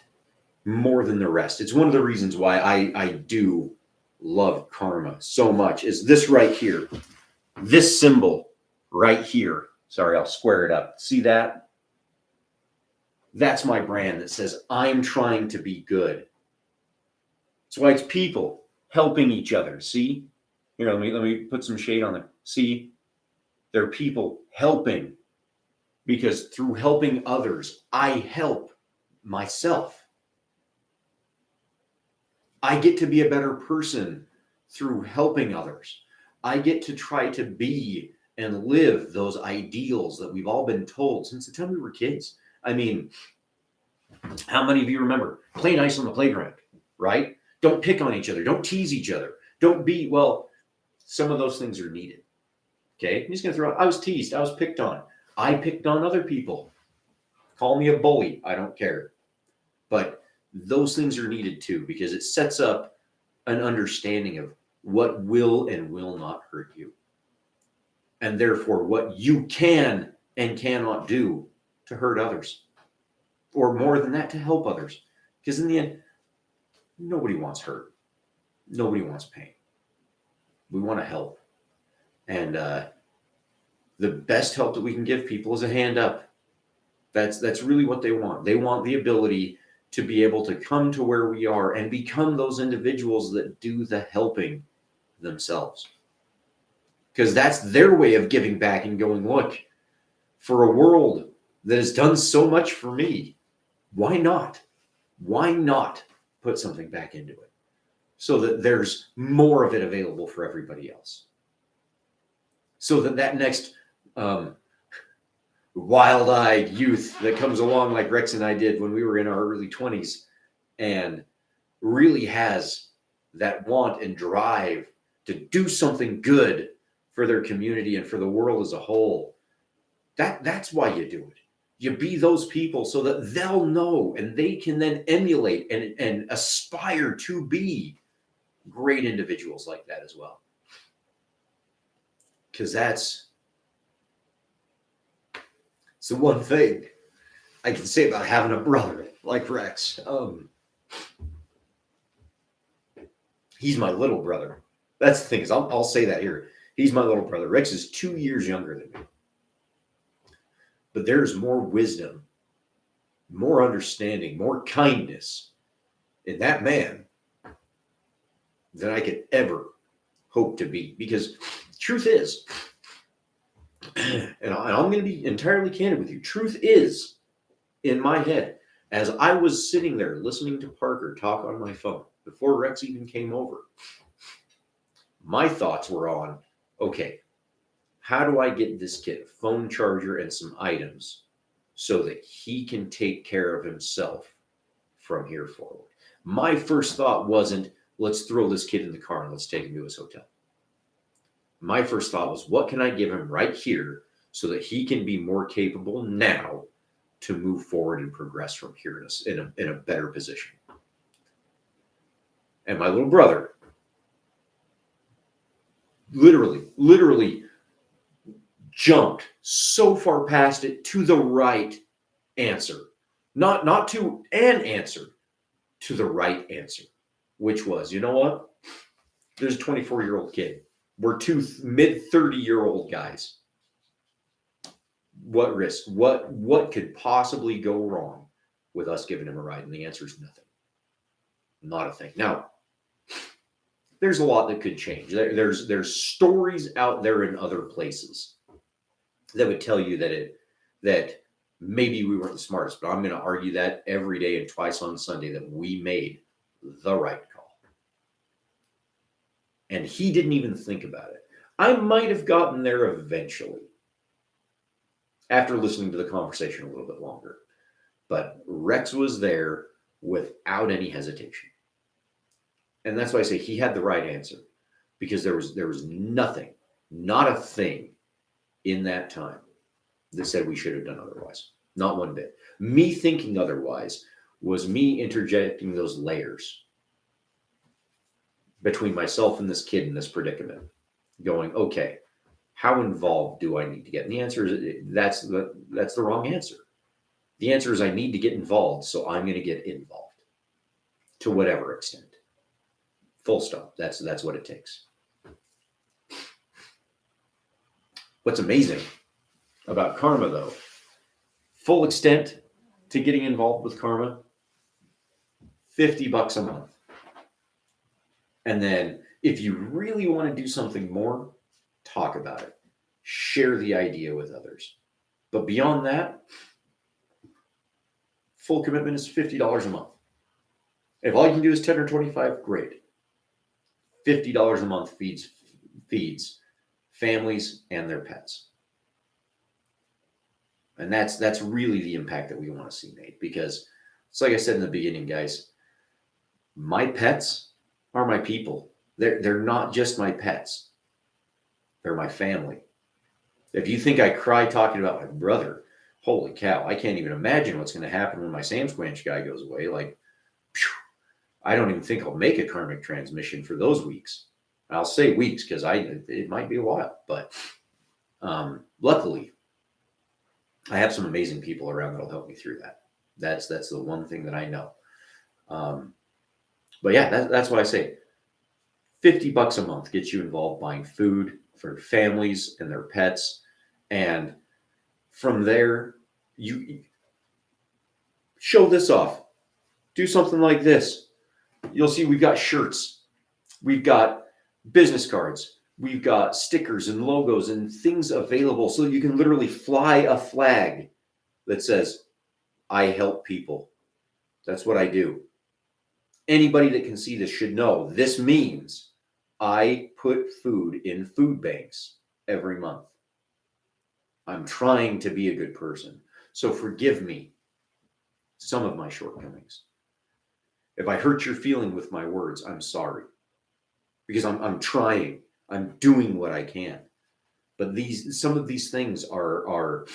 Speaker 1: more than the rest, it's one of the reasons why I do love karma so much, is this right here. This symbol right here. Sorry, I'll square it up. See that? That's my brand that says I'm trying to be good. That's why it's people helping each other. See? Here, let me put some shade on there. See? They're people helping. Because through helping others, I help myself. I get to be a better person through helping others. I get to try to be and live those ideals that we've all been told since the time we were kids. I mean, how many of you remember play nice on the playground, right? Don't pick on each other. Don't tease each other. Don't be, well, some of those things are needed. Okay? I'm just going to throw out, I was teased. I was picked on. I picked on other people. Call me a bully. I don't care. But those things are needed too, because it sets up an understanding of what will and will not hurt you. And therefore, what you can and cannot do to hurt others. Or more than that, to help others. Because in the end, nobody wants hurt. Nobody wants pain. We want to help. And the best help that we can give people is a hand up. That's really what they want. They want the ability to be able to come to where we are and become those individuals that do the helping themselves. Because that's their way of giving back and going, look, for a world that has done so much for me, why not? Why not put something back into it so that there's more of it available for everybody else? So that next wild-eyed youth that comes along like Rex and I did when we were in our early 20s and really has that want and drive to do something good for their community and for the world as a whole. That's why you do it. You be those people so that they'll know and they can then emulate and aspire to be great individuals like that as well. Because that's the one thing I can say about having a brother like Rex. He's my little brother. That's the thing, is I'll say that here. He's my little brother. Rex is 2 years younger than me. But there's more wisdom, more understanding, more kindness in that man than I could ever hope to be. Because truth is, and I'm going to be entirely candid with you, truth is, in my head, as I was sitting there listening to Parker talk on my phone before Rex even came over, my thoughts were on, okay, how do I get this kid a phone charger and some items so that he can take care of himself from here forward? My first thought wasn't, let's throw this kid in the car and let's take him to his hotel. My first thought was, what can I give him right here so that he can be more capable now to move forward and progress from here in a better position. And my little brother literally jumped so far past it to the right answer. Not to an answer, to the right answer, which was, you know what? There's a 24-year-old kid. We're two mid-30-year-old guys. What risk? What could possibly go wrong with us giving him a ride? And the answer is nothing. Not a thing. Now, there's a lot that could change. There's stories out there in other places that would tell you that maybe we weren't the smartest, but I'm going to argue that every day and twice on Sunday that we made the right call. And he didn't even think about it. I might have gotten there eventually after listening to the conversation a little bit longer. But Rex was there without any hesitation. And that's why I say he had the right answer, because there was nothing, not a thing in that time that said we should have done otherwise. Not one bit. Me thinking otherwise was me interjecting those layers between myself and this kid in this predicament, going, okay, how involved do I need to get? And the answer is that's the wrong answer. The answer is I need to get involved, so I'm going to get involved to whatever extent. Full stop. That's what it takes. What's amazing about karma, though, full extent to getting involved with karma, $50 a month. And then if you really want to do something more, talk about it. Share the idea with others. But beyond that, full commitment is $50 a month. If all you can do is 10 or 25, great. $50 a month feeds families and their pets. And that's really the impact that we want to see made, because it's like I said in the beginning, guys, my pets are my people. They're not just my pets. They're my family. If you think I cry talking about my brother, holy cow, I can't even imagine what's going to happen when my Sam Squanch guy goes away. Like, phew, I don't even think I'll make a karmic transmission for those weeks. I'll say weeks because it might be a while, but luckily I have some amazing people around that'll help me through that. That's the one thing that I know. But yeah, that's why I say $50 a month gets you involved buying food for families and their pets. And from there, you show this off. Do something like this. You'll see we've got shirts. We've got business cards. We've got stickers and logos and things available so you can literally fly a flag that says, I help people. That's what I do. Anybody that can see this should know this means I put food in food banks every month. I'm trying to be a good person. So forgive me some of my shortcomings. If I hurt your feeling with my words, I'm sorry. Because I'm trying. I'm doing what I can. But some of these things are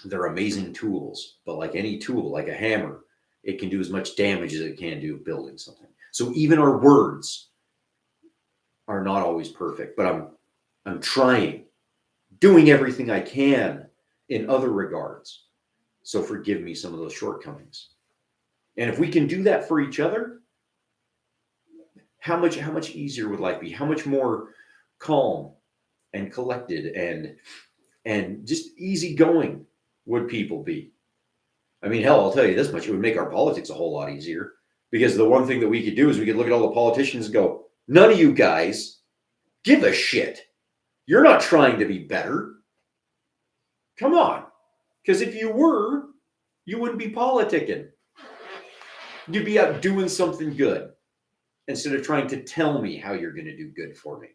Speaker 1: they're amazing tools. But like any tool, like a hammer, it can do as much damage as it can do building something. So even our words are not always perfect, but I'm trying, doing everything I can in other regards. So forgive me some of those shortcomings. And if we can do that for each other, how much easier would life be? How much more calm and collected and just easygoing would people be? I mean, hell, I'll tell you this much. It would make our politics a whole lot easier, because the one thing that we could do is we could look at all the politicians and go, none of you guys give a shit. You're not trying to be better. Come on. Because if you were, you wouldn't be politicking. You'd be out doing something good instead of trying to tell me how you're going to do good for me.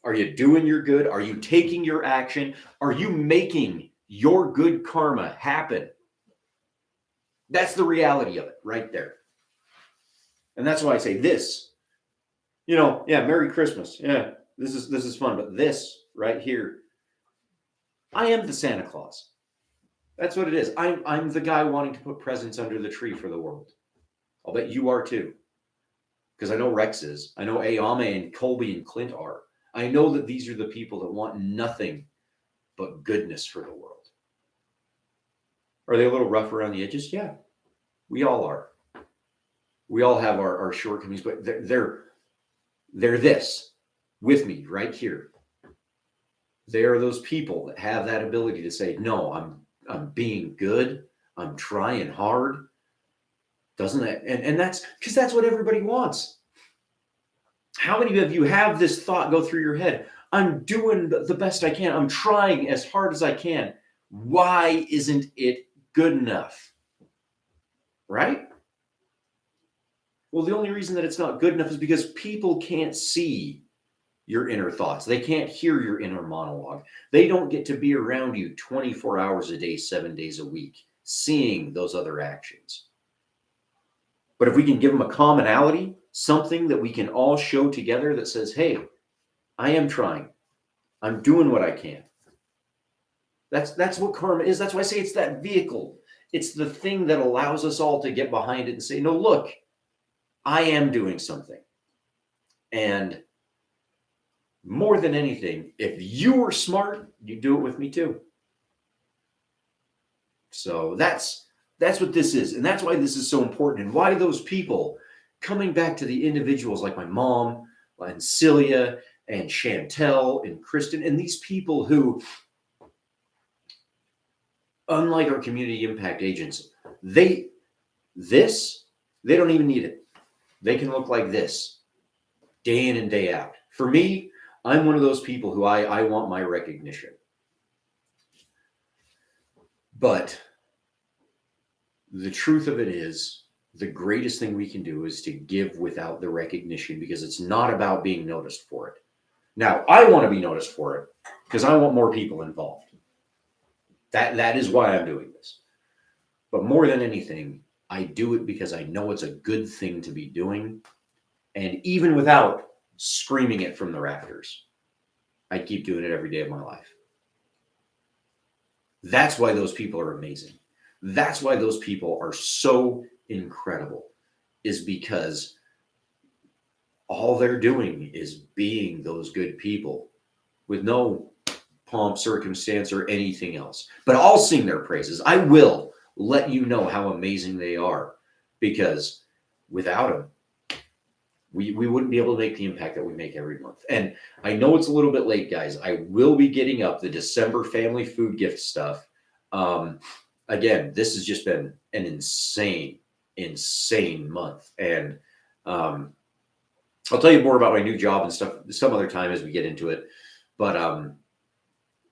Speaker 1: Are you doing your good? Are you taking your action? Are you making your good karma happen? That's the reality of it right there. And that's why I say this, Merry Christmas. Yeah, this is fun. But this right here, I am the Santa Claus. That's what it is. I'm the guy wanting to put presents under the tree for the world. I'll bet you are too. Because I know Rex is. I know Ayame and Colby and Clint are. I know that these are the people that want nothing but goodness for the world. Are they a little rough around the edges? Yeah, we all are. We all have our shortcomings, but they're this with me right here. They are those people that have that ability to say, no, I'm being good. I'm trying hard. Doesn't that, and that's because that's what everybody wants. How many of you have this thought go through your head? I'm doing the best I can. I'm trying as hard as I can. Why isn't it good enough? Right? Well, the only reason that it's not good enough is because people can't see your inner thoughts. They can't hear your inner monologue. They don't get to be around you 24 hours a day, 7 days a week, seeing those other actions. But if we can give them a commonality, something that we can all show together that says, hey, I am trying. I'm doing what I can. That's what karma is. That's why I say it's that vehicle. It's the thing that allows us all to get behind it and say, no, look, I am doing something. And more than anything, if you were smart, you do it with me too. So that's what this is. And that's why this is so important. And why those people, coming back to the individuals like my mom and Celia and Chantel and Kristen, and these people who, unlike our community impact agents, they don't even need it. They can look like this day in and day out. For me, I'm one of those people who I want my recognition. But the truth of it is, the greatest thing we can do is to give without the recognition, because it's not about being noticed for it. Now, I want to be noticed for it because I want more people involved. That is why I'm doing this. But more than anything, I do it because I know it's a good thing to be doing. And even without screaming it from the rafters, I keep doing it every day of my life. That's why those people are amazing. That's why those people are so incredible, is because all they're doing is being those good people with no pomp, circumstance, or anything else. But I'll sing their praises. I will let you know how amazing they are, because without them, we wouldn't be able to make the impact that we make every month. And I know it's a little bit late, guys. I will be getting up the December family food gift stuff. Again, this has just been an insane month. And I'll tell you more about my new job and stuff some other time as we get into it. But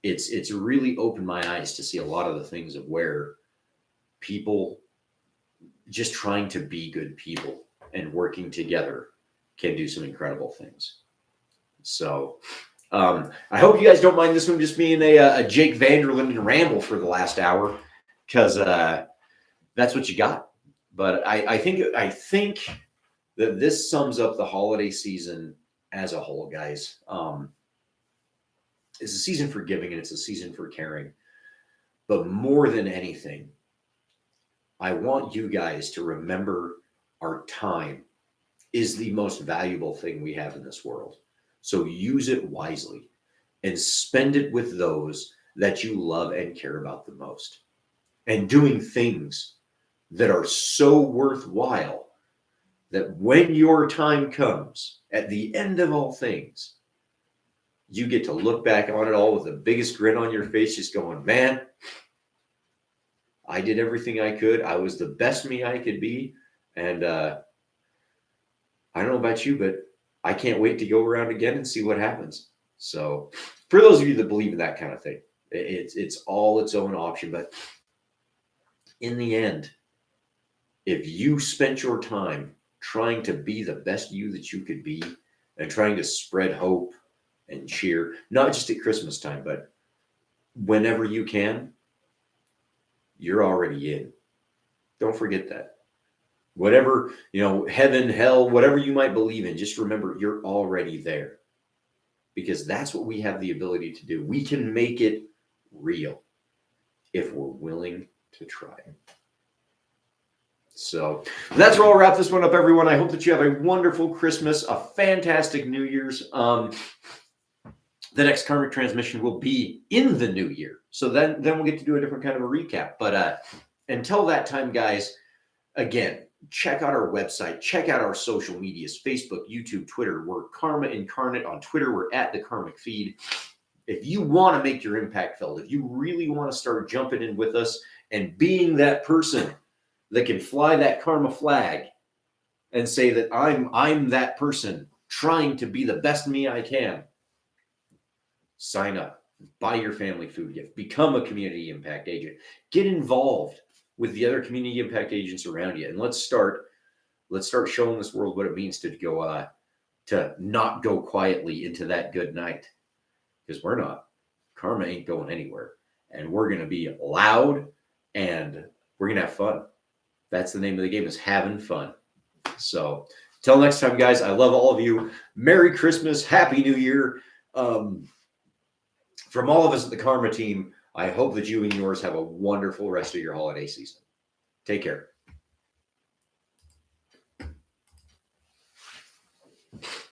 Speaker 1: it's really opened my eyes to see a lot of the things of where people just trying to be good people and working together can do some incredible things. So I hope you guys don't mind this one just being a Jake Vanderlinden ramble for the last hour, because that's what you got. But I think that this sums up the holiday season as a whole, guys. It's a season for giving, and it's a season for caring. But more than anything, I want you guys to remember our time is the most valuable thing we have in this world. So use it wisely and spend it with those that you love and care about the most, and doing things that are so worthwhile that when your time comes, at the end of all things, you get to look back on it all with the biggest grin on your face, just going, man, I did everything I could. I was the best me I could be. And I don't know about you, but I can't wait to go around again and see what happens. So for those of you that believe in that kind of thing, it's all its own option. But in the end, if you spent your time trying to be the best you that you could be, and trying to spread hope and cheer, not just at Christmas time, but whenever you can, you're already in. Don't forget that. Whatever, heaven, hell, whatever you might believe in, just remember you're already there, because that's what we have the ability to do. We can make it real. if we're willing to try. So that's where I'll wrap this one up, everyone. I hope that you have a wonderful Christmas, a fantastic New Year's. The next Karmic Transmission will be in the new year. So then we'll get to do a different kind of a recap. But until that time, guys, again, check out our website. Check out our social medias, Facebook, YouTube, Twitter. We're Karma Incarnate on Twitter. We're at the Karmic Feed. If you want to make your impact felt, if you really want to start jumping in with us and being that person that can fly that karma flag and say that I'm that person trying to be the best me I can, sign up, buy your family food gift, become a community impact agent, get involved with the other community impact agents around you, and let's start showing this world what it means to go to not go quietly into that good night, because we're not. Karma ain't going anywhere, and we're going to be loud and we're going to have fun. That's the name of the game, is having fun. So till next time, guys, I love all of you. Merry Christmas, Happy New Year. From all of us at the Karma team, I hope that you and yours have a wonderful rest of your holiday season. Take care.